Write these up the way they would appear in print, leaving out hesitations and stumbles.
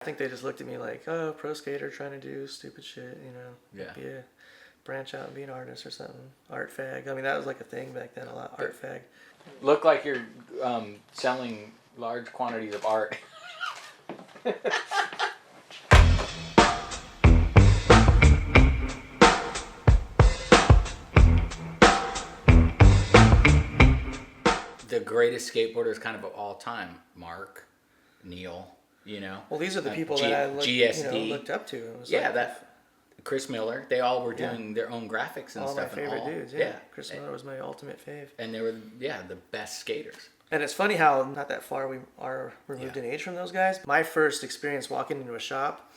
I think they just looked at me like, oh, pro skater trying to do stupid shit, Yeah. Branch out and be an artist or something. Art fag. I mean, that was like a thing back then, a lot. Art fag. Look like you're selling large quantities of art. The greatest skateboarders kind of all time, Mark, Neil, Well, these are the people that I looked up to. It was Chris Miller. They all were doing their own graphics and all stuff. My favorite dudes, yeah. Chris Miller was my ultimate fave. And they were, the best skaters. And it's funny how not that far we are removed in age from those guys. My first experience walking into a shop,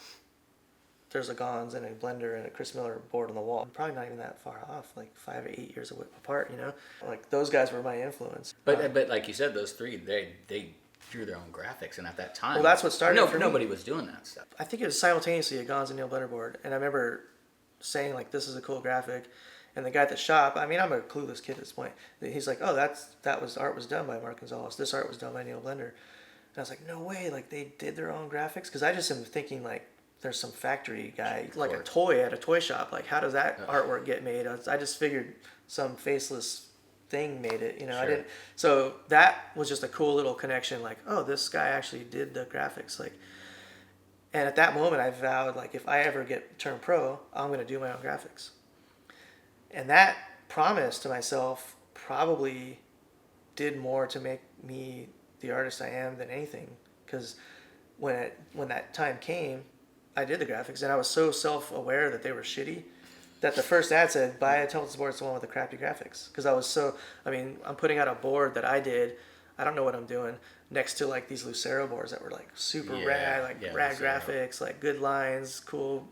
there's a Gons and a Blender and a Chris Miller board on the wall. Probably not even that far off, like 5 or 8 years apart, Like those guys were my influence. But like you said, those three, they drew their own graphics, and at that time, well, that's what started. Nobody was doing that stuff. I think it was simultaneously a Gons and Neil Blender board, and I remember saying like, "This is a cool graphic," and the guy at the shop. I mean, I'm a clueless kid at this point. He's like, "Oh, art was done by Mark Gonzalez. This art was done by Neil Blender," and I was like, "No way! Like they did their own graphics?" Because I just am thinking like, there's some factory guy, like a toy at a toy shop. Like, how does that artwork get made? I just figured some faceless thing made it, Sure. I didn't. So that was just a cool little connection. Like, oh, this guy actually did the graphics. Like, and at that moment, I vowed like, if I ever turned pro, I'm gonna do my own graphics. And that promise to myself probably did more to make me the artist I am than anything. Because when that time came, I did the graphics, and I was so self-aware that they were shitty that the first ad said, buy a Templeton board, it's the one with the crappy graphics. Because I'm putting out a board that I did, I don't know what I'm doing, next to like these Lucero boards that were like super rad, like rad Lucero graphics, like good lines, cool,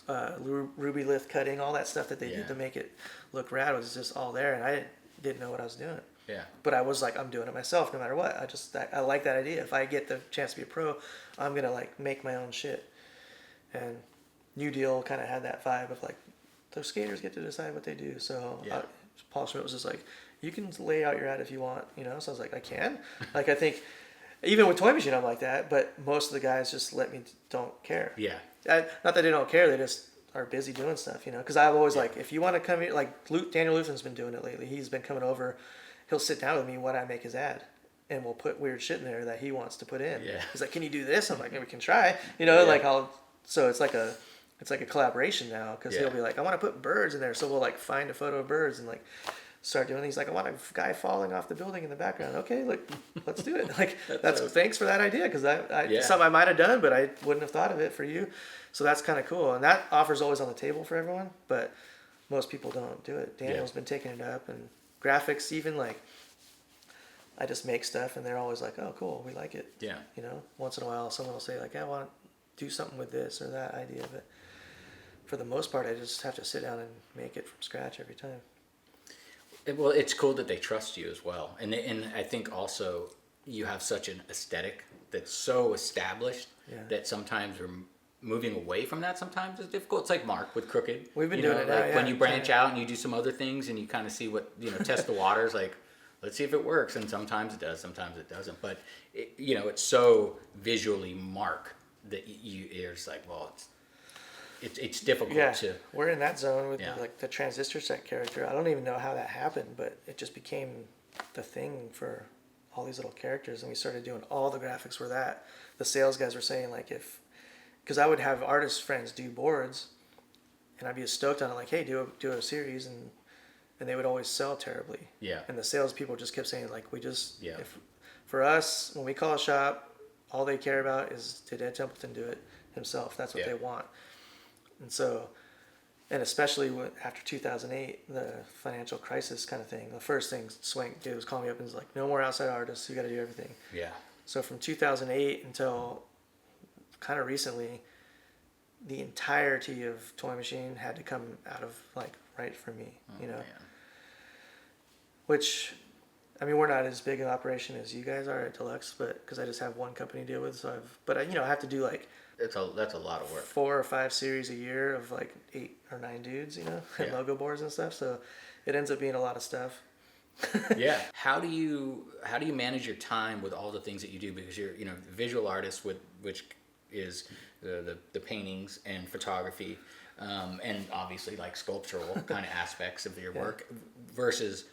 ruby lith cutting, all that stuff that they did to make it look rad was just all there, and I didn't know what I was doing. Yeah. But I was like, I'm doing it myself no matter what. I like that idea. If I get the chance to be a pro, I'm gonna like make my own shit. And New Deal kind of had that vibe of like, those skaters get to decide what they do. So Paul Schmidt was just like, you can lay out your ad if you want, So I was like, I can. Like, I think even with Toy Machine, I'm like that. But most of the guys just don't care. Yeah. Not that they don't care. They just are busy doing stuff, Because I've always like, if you want to come here, like Daniel Luthen's been doing it lately. He's been coming over. He'll sit down with me when I make his ad, and we'll put weird shit in there that he wants to put in. Yeah. He's like, can you do this? I'm like, we can try. So it's like a collaboration now, because he'll be like, I want to put birds in there, so we'll like find a photo of birds and like start doing these. Like, I want a guy falling off the building in the background. Okay, like let's do it. Like thanks for that idea, because something I might have done, but I wouldn't have thought of it for you. So that's kind of cool, and that offer's always on the table for everyone, but most people don't do it. Daniel's been taking it up, and graphics, even like I just make stuff and they're always like, oh cool, we like it. Yeah. Once in a while someone will say like, I want to do something with this or that idea, but for the most part I just have to sit down and make it from scratch every time. Well, it's cool that they trust you as well, and I think also you have such an aesthetic that's so established that sometimes we're moving away from that sometimes is difficult. It's like Mark with Crooked. We've been doing it now, when you branch out and you do some other things and you kind of see what, test the waters, like, let's see if it works. And sometimes it does, sometimes it doesn't. But, it's so visually Mark that you're just like, well, it's difficult to... We're in that zone with like the transistor set character. I don't even know how that happened, but it just became the thing for all these little characters. And we started doing all the graphics were that. The sales guys were saying like, because I would have artist friends do boards, and I'd be stoked on it, like, hey, do a series, and they would always sell terribly. Yeah. And the salespeople just kept saying, like, for us, when we call a shop, all they care about is, did Ed Templeton do it himself? That's what they want. And so, and especially after 2008, the financial crisis kind of thing, the first thing Swank did was call me up and was like, no more outside artists, you got to do everything. Yeah. So from 2008 until kind of recently, the entirety of Toy Machine had to come out of like right for me, Man. Which, I mean, we're not as big an operation as you guys are at Deluxe, but because I just have one company to deal with, so I have to do like that's a lot of work. 4 or 5 series a year of like 8 or 9 dudes, and logo boards and stuff. So it ends up being a lot of stuff. Yeah. How do you manage your time with all the things that you do? Because you're the visual artist, which is the paintings and photography, and obviously like sculptural kind of aspects of your work versus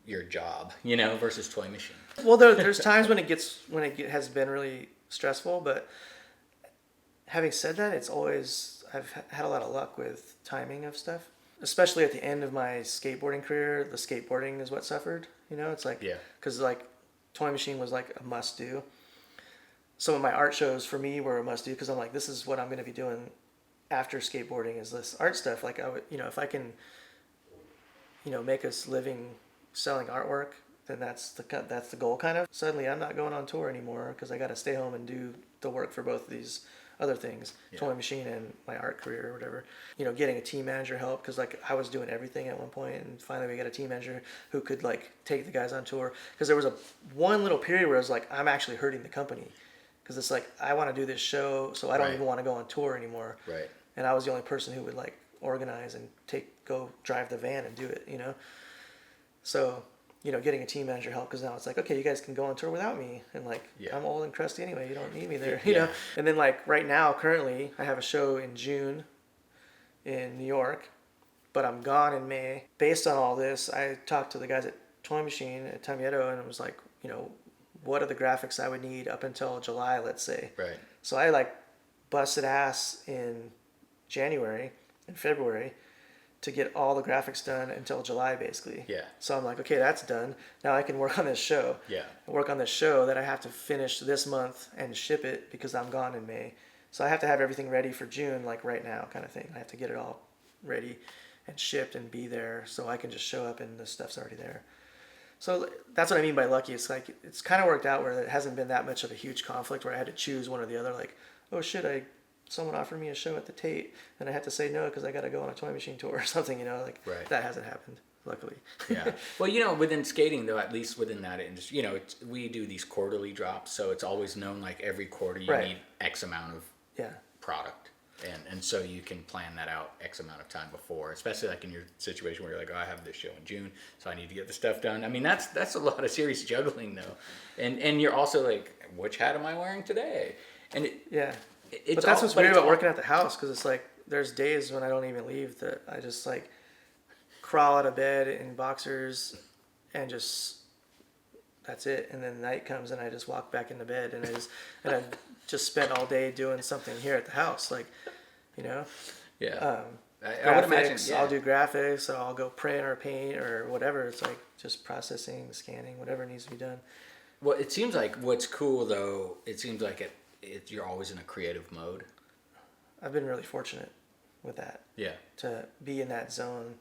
your job, versus Toy Machine. Well, there's times when has been really stressful, but having said that, I've had a lot of luck with timing of stuff. Especially at the end of my skateboarding career, the skateboarding is what suffered. It's like, because like Toy Machine was like a must do. Some of my art shows for me were a must do because I'm like, this is what I'm going to be doing after skateboarding is this art stuff. Like I would, if I can, make us living selling artwork, then that's the goal kind of. Suddenly I'm not going on tour anymore because I got to stay home and do the work for both of these other things, Toy Machine and my art career or whatever. Getting a team manager help because like I was doing everything at one point, and finally we got a team manager who could like take the guys on tour. Because there was one little period where I was like, I'm actually hurting the company because it's like I want to do this show, so I don't even want to go on tour anymore. Right. And I was the only person who would like organize and go drive the van and do it. So. Getting a team manager help because now it's like, okay, you guys can go on tour without me, and like I'm old and crusty anyway. You don't need me there, you know. And then like right now, currently, I have a show in June in New York, but I'm gone in May. Based on all this, I talked to the guys at Toy Machine at Tamieto, and it was like, what are the graphics I would need up until July, let's say. Right. So I like busted ass in January and February to get all the graphics done until July, basically. Yeah. So I'm like, okay, that's done. Now I can work on this show. Yeah. Work on this show that I have to finish this month and ship it because I'm gone in May. So I have to have everything ready for June, like right now, kind of thing. I have to get it all ready and shipped and be there so I can just show up and the stuff's already there. So that's what I mean by lucky. It's like it's kind of worked out where it hasn't been that much of a huge conflict where I had to choose one or the other. Like, oh shit, someone offered me a show at the Tate, and I had to say no because I got to go on a Toy Machine tour or something, That hasn't happened, luckily. Yeah. Well, within skating, though, at least within that industry, we do these quarterly drops, so it's always known like every quarter you need X amount of product. And so you can plan that out X amount of time before, especially like in your situation where you're like, oh, I have this show in June, so I need to get the stuff done. I mean, that's a lot of serious juggling, though. And you're also like, which hat am I wearing today? And but that's what's weird about working at the house, because it's like there's days when I don't even leave, that I just like crawl out of bed in boxers and just that's it. And then night comes and I just walk back into bed and I just spent all day doing something here at the house, like Yeah. I would imagine. I'll do graphics, or I'll go print or paint or whatever. It's like just processing, scanning, whatever needs to be done. Well, it seems like what's cool though. It seems like you're always in a creative mode. I've been really fortunate with that. Yeah. To be in that zone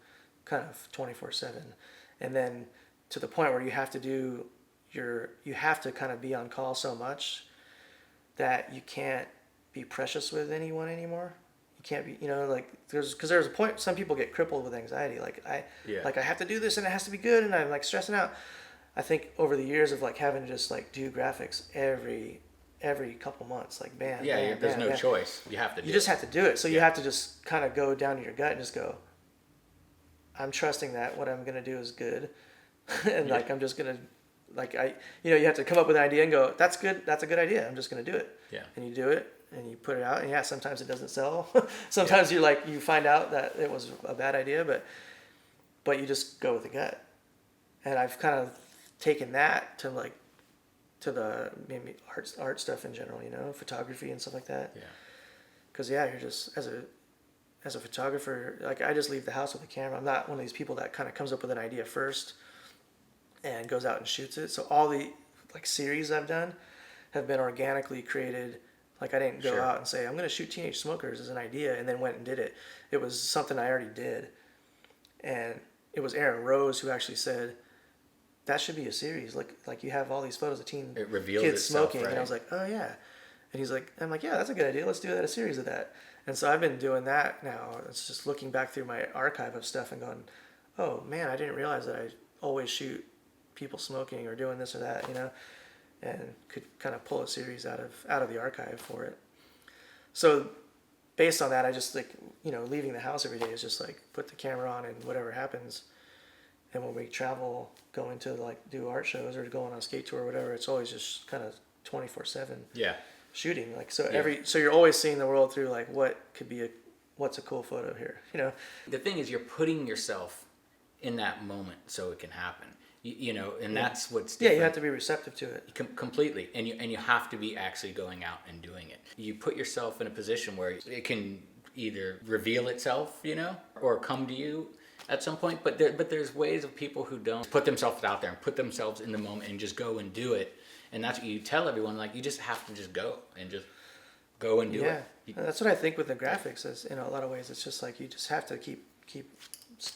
kind of 24/7. And then to the point where you have to kind of be on call so much that you can't be precious with anyone anymore. You can't be, because there's a point, some people get crippled with anxiety. Like I have to do this and it has to be good and I'm like stressing out. I think over the years of like having to just like do graphics every couple months, like bam. Yeah, bam, there's bam, no bam. choice. You have to do it. You just have to do it. So you have to just kind of go down to your gut and just go, I'm trusting that what I'm going to do is good. And like, I'm just going to, like, you have to come up with an idea and go, that's good. That's a good idea. I'm just going to do it. Yeah. And you do it and you put it out. And sometimes it doesn't sell. Sometimes you find out that it was a bad idea, but you just go with the gut. And I've kind of taken that to the maybe art stuff in general, photography and stuff like that. Yeah. Because you're just as a photographer, like I just leave the house with a camera. I'm not one of these people that kind of comes up with an idea first and goes out and shoots it. So all the like series I've done have been organically created. Like I didn't go out and say I'm going to shoot Teenage Smokers as an idea and then went and did it. It was something I already did, and it was Aaron Rose who actually said, that should be a series. Like you have all these photos of kids itself, smoking, right? And I was like, oh yeah. And he's like, I'm like, yeah, that's a good idea. Let's do a series of that. And so I've been doing that now. It's just looking back through my archive of stuff and going, oh man, I didn't realize that I always shoot people smoking or doing this or that, and could kind of pull a series out of the archive for it. So based on that, I just like, leaving the house every day is just like put the camera on and whatever happens. And when we travel, going to like do art shows or going on a skate tour or whatever, it's always just kind of 24/7 shooting. Like so so you're always seeing the world through like what's a cool photo here, you know. The thing is, you're putting yourself in that moment so it can happen. You know, and that's what's different. Yeah, you have to be receptive to it. Completely, and you have to be actually going out and doing it. You put yourself in a position where it can either reveal itself, you know, or come to you at some point. But there's ways of people who don't put themselves out there and put themselves in the moment and just go and do it. And that's what you tell everyone. Like, you just have to just go and do it. Yeah, that's what I think with the graphics. Is in a lot of ways, it's just like you just have to keep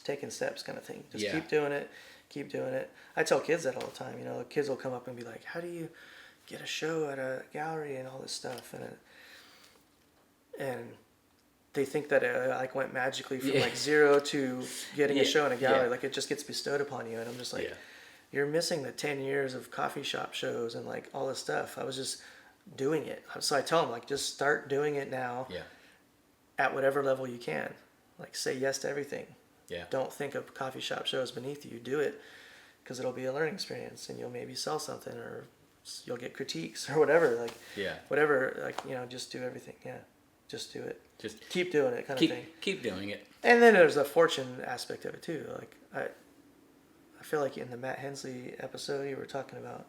taking steps, kind of thing. Just keep doing it. Keep doing it. I tell kids that all the time. You know, kids will come up and be like, "How do you get a show at a gallery and all this stuff?" And they think that it like went magically from like zero to getting a show in a gallery. Like it just gets bestowed upon you. And I'm just like, you're missing the 10 years of coffee shop shows and like all this stuff. I was just doing it. So I tell them like, just start doing it now. At whatever level you can. Like say yes to everything. Don't think of coffee shop shows beneath you. Do it because it'll be a learning experience and you'll maybe sell something or you'll get critiques or whatever. Like whatever, like, you know, just do everything. Yeah. Just do it. Just keep doing it, kind of thing. Keep doing it. And then there's a fortune aspect of it too. Like I feel like in the Matt Hensley episode you were talking about,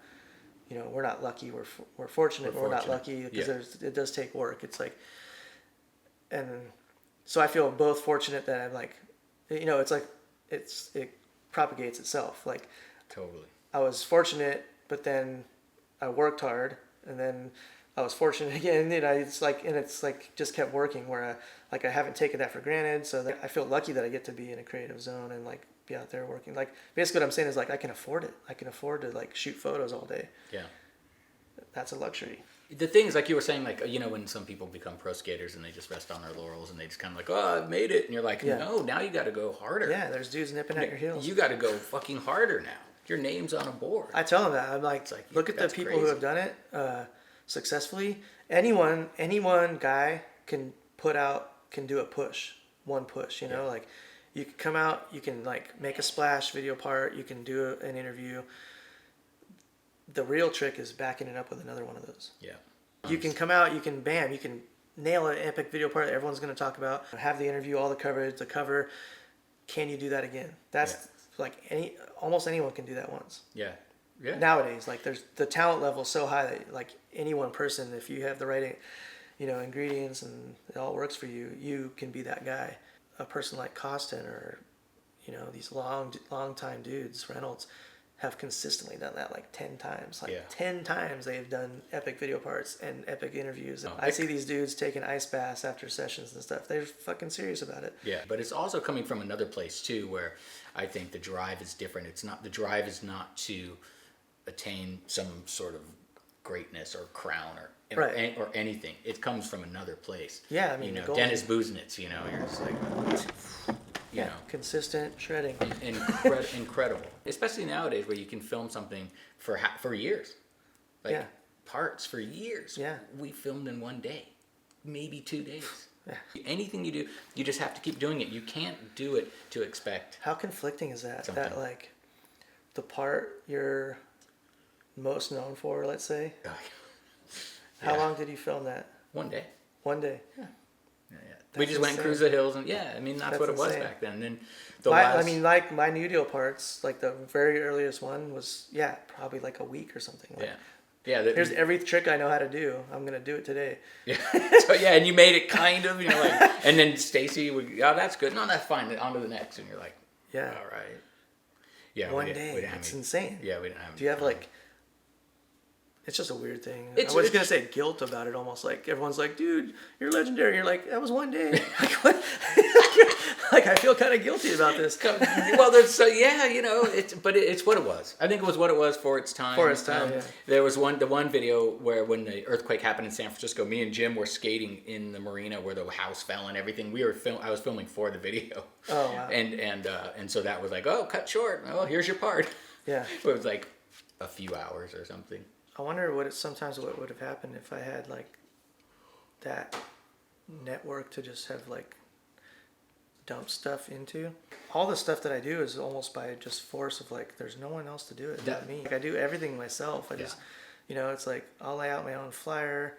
you know, we're not lucky, we're fortunate, but we're not lucky because it does take work. It's like, and so I feel both fortunate that I'm like, you know, it's like it propagates itself. Like totally. I was fortunate, but then I worked hard, and then I was fortunate again. And it's like just kept working. Where I haven't taken that for granted. So I feel lucky that I get to be in a creative zone and like be out there working. Like basically what I'm saying is like I can afford it. I can afford to like shoot photos all day. Yeah. That's a luxury. The thing is, like you were saying, like, you know, when some people become pro skaters and they just rest on their laurels and they just kind of like, oh, I've made it. And you're like, no, now you got to go harder. Yeah, there's dudes nipping at your heels. You got to go fucking harder now. Your name's on a board. I tell them that. I'm like look at the people who have done it successfully. Anyone guy can do a push, one push, you know, like you can come out, you can like make a splash video part, you can do an interview. The real trick is backing it up with another one of those. Yeah. You can come out, you can nail an epic video part that everyone's going to talk about, have the interview, all the coverage, the cover. Can you do that again? That's like almost anyone can do that once. Yeah. Yeah. Nowadays, like there's the talent level so high that like any one person, if you have the right, you know, ingredients and it all works for you, you can be that guy. A person like Costin or, you know, these long time dudes, Reynolds, have consistently done that like 10 times. 10 times they've done epic video parts and epic interviews. I see these dudes taking ice baths after sessions and stuff. They're fucking serious about it. Yeah, but it's also coming from another place too, where I think the drive is different. The drive is not to attain some sort of greatness or crown or anything. It comes from another place. Yeah, I mean, you know, Dennis Busenitz, you know, you're just like, you know, consistent shredding, incredible. Especially nowadays, where you can film something for years, like parts for years. Yeah, we filmed in one day, maybe 2 days. Yeah. Anything you do, you just have to keep doing it. You can't do it to expect. How conflicting is that? Something. That like the part you're most known for, let's say. How long did you film that? 1 day. 1 day. Yeah. We just went and cruised the hills, and I mean that's what it was back then. And then I mean, like my new deal parts, like the very earliest one was probably like a week or something. Like, here's every trick I know how to do. I'm gonna do it today. Yeah. So and you made it kind of, you know, like, and then Stacy would, that's good. No, that's fine. On to the next, and you're like, all right. Yeah. 1 day. It's insane. Yeah, we didn't have. Do you have like? It's just a weird thing. I was going to say guilt about it, almost like everyone's like, dude, you're legendary. You're like, that was 1 day. Like, what? Like, I feel kind of guilty about this. Well, you know, it's what it was. I think it was what it was for its time. For its time, There was the one video where when the earthquake happened in San Francisco, me and Jim were skating in the marina where the house fell and everything. I was filming for the video. Oh, wow. And so that was like, oh, cut short. Oh, here's your part. Yeah. It was like a few hours or something. I wonder what would have happened if I had like that network to just have like dump stuff into. All the stuff that I do is almost by just force of like, there's no one else to do it but me. Like, I do everything myself. I just, you know, it's like I'll lay out my own flyer,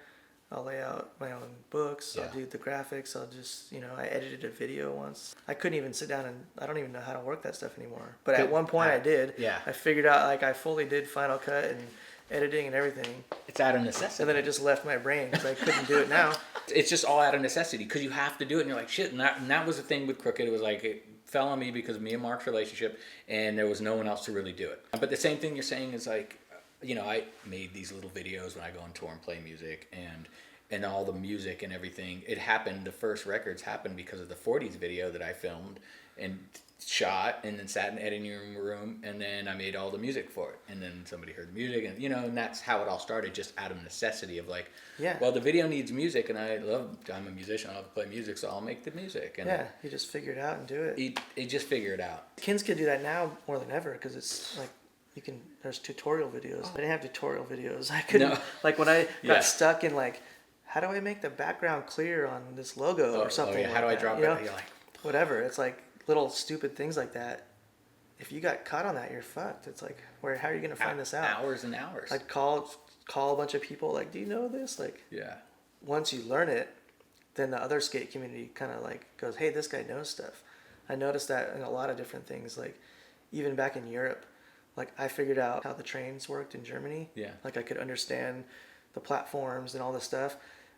I'll lay out my own books, I'll do the graphics, I'll just, you know, I edited a video once. I couldn't even sit down and I don't even know how to work that stuff anymore. But at one point I did. Yeah. I figured out, like, I fully did Final Cut and editing and everything. It's out of necessity. And then it just left my brain because I couldn't do it now. It's just all out of necessity because you have to do it, and you're like, shit. And that was the thing with Crooked. It was like it fell on me because of me and Mark's relationship, and there was no one else to really do it. But the same thing you're saying is like, you know, I made these little videos when I go on tour and play music, and all the music and everything. It happened. The first records happened because of the 40s video that I filmed and shot, and then sat in the editing room, and then I made all the music for it, and then somebody heard the music, and you know, and that's how it all started, just out of necessity of like, well, the video needs music, and I'm a musician, I love to play music, so I'll make the music. And you just figure it out and do it. You just figure it out. Kids can do that now more than ever because it's like there's tutorial videos. I didn't have tutorial videos. I couldn't, like when I got stuck in like, how do I make the background clear on this logo or something? How do I drop it? You're like, whatever. It's like little stupid things like that. If you got caught on that, you're fucked. It's like, how are you gonna find this out? Hours and hours. Like call a bunch of people. Like, do you know this? Like, once you learn it, then the other skate community kind of like goes, hey, this guy knows stuff. I noticed that in a lot of different things. Like, even back in Europe, like I figured out how the trains worked in Germany. Yeah. Like I could understand the platforms and all this stuff.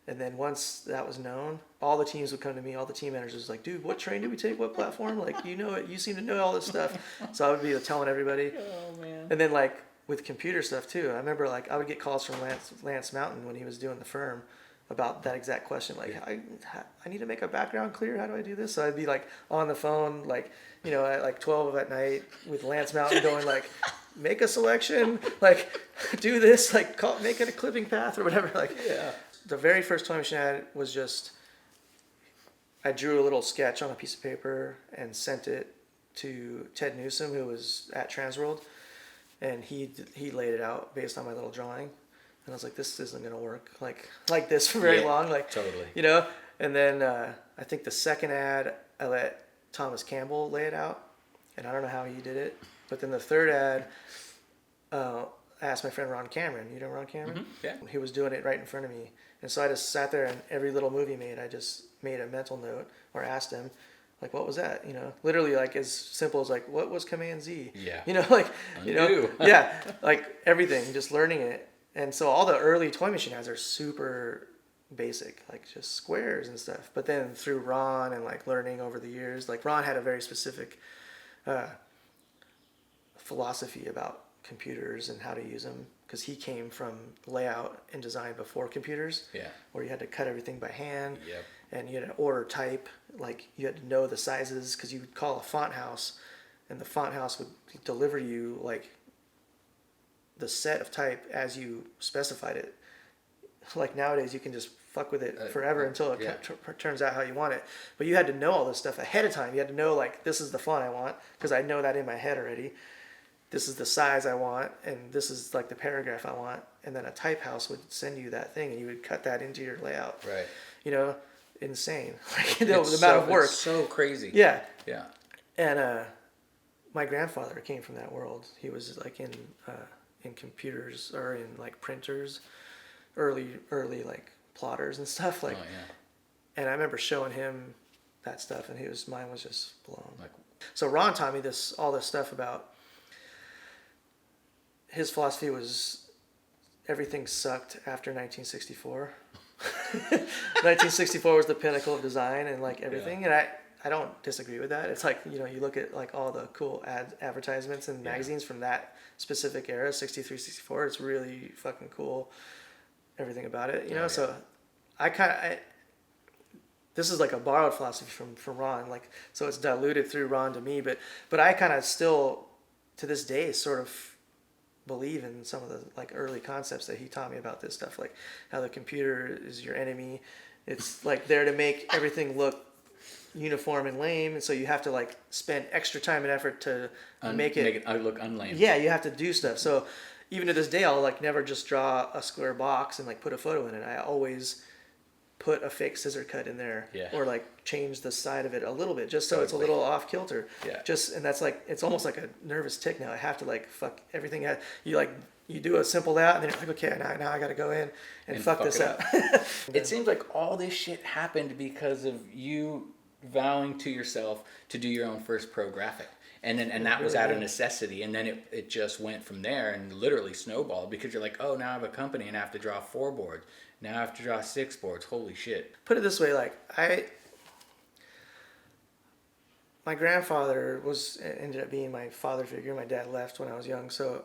And then once that was known, all the teams would come to me, all the team managers was like, dude, what train did we take? What platform? Like, you know it. You seem to know all this stuff. So I would be telling everybody. Oh, man. And then, like, with computer stuff, too, I remember, like, I would get calls from Lance Mountain when he was doing the firm about that exact question. Like, I need to make a background clear. How do I do this? So I'd be, like, on the phone, like, you know, at, like, 12 at night with Lance Mountain going, like, make a selection, like, do this, like, make it a clipping path or whatever. Like, the very first toy machine I had was just, I drew a little sketch on a piece of paper and sent it to Ted Newsom, who was at Transworld, and he laid it out based on my little drawing. And I was like, this isn't gonna work like this for very long, like totally, you know. And then I think the second ad I let Thomas Campbell lay it out, and I don't know how he did it. But then the third ad, I asked my friend Ron Cameron. You know Ron Cameron? Mm-hmm. Yeah. He was doing it right in front of me. And so I just sat there, and every little move he made, I just made a mental note or asked him, like, what was that? You know, literally like as simple as like, what was Command Z? Yeah. You know, like, you know, yeah, like everything, just learning it. And so all the early toy machine ads are super basic, like just squares and stuff. But then through Ron and like learning over the years, like Ron had a very specific philosophy about computers and how to use them, because he came from layout and design before computers, where you had to cut everything by hand, and you had to order type, like you had to know the sizes, because you would call a font house and the font house would deliver you like the set of type as you specified it. Like nowadays you can just fuck with it forever until it turns out how you want it, but you had to know all this stuff ahead of time. You had to know, like, this is the font I want, because I know that in my head already. This is the size I want, and this is like the paragraph I want, and then a type house would send you that thing, and you would cut that into your layout. Right. You know, insane. Like, the amount of work. It's so crazy. Yeah. Yeah. And my grandfather came from that world. He was like in computers, or in like printers, early like plotters and stuff. Like, and I remember showing him that stuff, and his mind was just blown. Like, so Ron taught me all this stuff about. His philosophy was everything sucked after 1964. 1964 was the pinnacle of design and like everything. And I don't disagree with that. It's like, you know, you look at like all the cool advertisements and magazines from that specific era, 63, 64. It's really fucking cool. Everything about it, you know? So this is like a borrowed philosophy from Ron. Like, so it's diluted through Ron to me, but I kind of still to this day sort of believe in some of the like early concepts that he taught me about this stuff, like how the computer is your enemy. It's like there to make everything look uniform and lame, and so you have to like spend extra time and effort to make it look unlame. Yeah, you have to do stuff. So even to this day, I'll like never just draw a square box and like put a photo in it. I always put a fake scissor cut in there, Yeah. or like change the side of it a little bit, just so it's a Totally. little off kilter. Yeah. And that's like, it's almost like a nervous tick now. I have to like fuck everything. You do a simple layout, and then you're like, okay, now I got to go in and fuck this it up. It seems like all this shit happened because of you vowing to yourself to do your own first pro graphic. And that was out of necessity. And then it just went from there and literally snowballed, because you're like, oh, now I have a company and I have to draw 4 boards. Now I have to draw 6 boards. Holy shit. Put it this way, like my grandfather ended up being my father figure. My dad left when I was young, so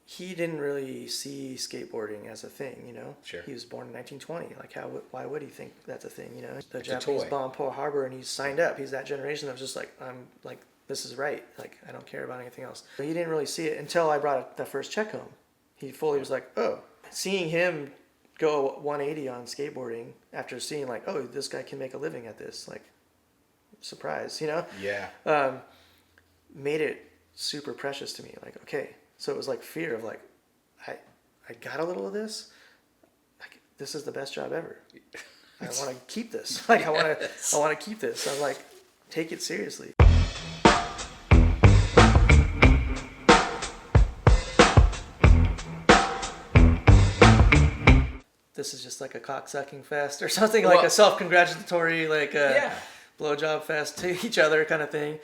he didn't really see skateboarding as a thing, you know. Sure. He was born in 1920. Like, why would he think that's a thing, you know? The It's a Japanese toy. bombed Pearl Harbor, and he signed up. He's that generation that was just like, I'm like, this is right. Like, I don't care about anything else. But he didn't really see it until I brought the first check home. He fully was like, oh. Seeing him go 180 on skateboarding after seeing like, oh, this guy can make a living at this, like, surprise, you know? Yeah. Made it super precious to me. Like, okay. So it was like fear of like, I got a little of this. Like, this is the best job ever. I want to keep this. Like, Yes. I want to keep this. I'm like, take it seriously. This is just like a cocksucking fest or something, like Well, a self-congratulatory, like a Yeah. blowjob fest to each other kind of thing.